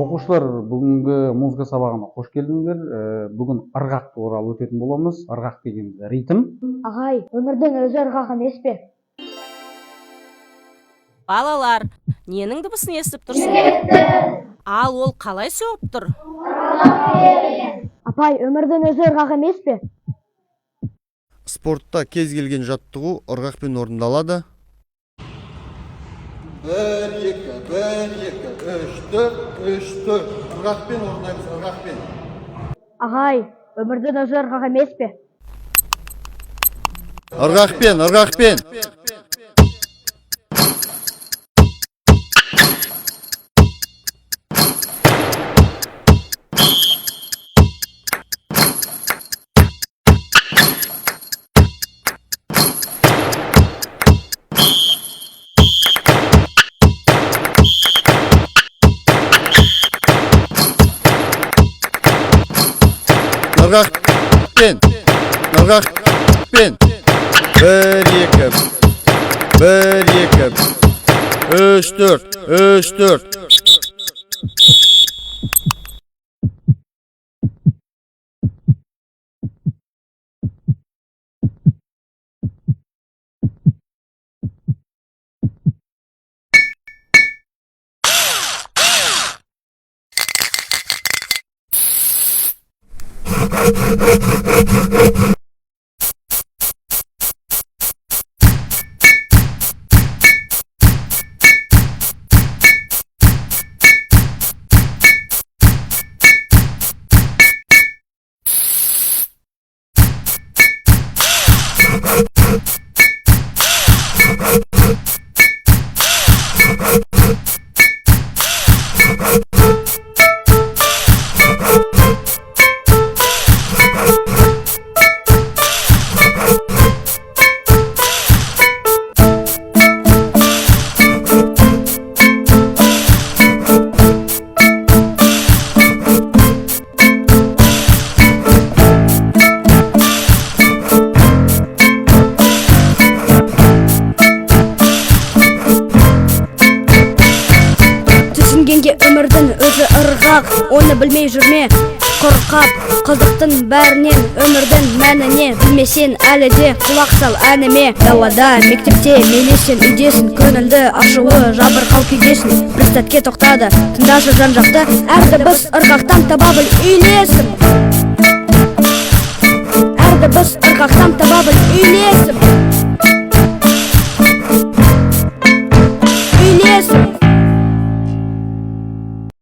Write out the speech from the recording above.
Оқушылар, бүгінгі музыка сабағына қош келдіңдер. Бүгін ырғақ туралы өтетін боламыз. Ырғақ деген ритм. Ағай, өмірдің өзі ырғақ емес пе? Балалар, ненің дыбысын естіп тұрсың? Ал ол қалай соғып тұр? Апай, өмірдің өзі ырғақ емес пе? Спортта кез келген жаттығу ырғақпен орындалады. 1, 2, 1, 2, 3, 4, 3, 4. Ырғақпен орындаймыз, ырғақпен. Ағай, өмірдің өзі ырғақ емес пе? Ырғақпен, ырғақпен. Ырғақпен, ырғақпен. 1, 2, 1, 2, 3, 4, 3, 4. Өмірдің өзі ырғақ, оны білмей жүрме қорқап. Қызықтың бәрінен өмірдің мәніне білмесен әлі де құлақ сал әніме. Далада, мектепте, мейлесен үйдесін, көңілді ашуы жабырқау күйдесін. Бір сәтке тоқтады, тыңдашы жан-жақты, әр дыбыс ырғақтан таба біл үйлесім. Әр дыбыс ырғақтан таба біл үйлесім. Үйлесім.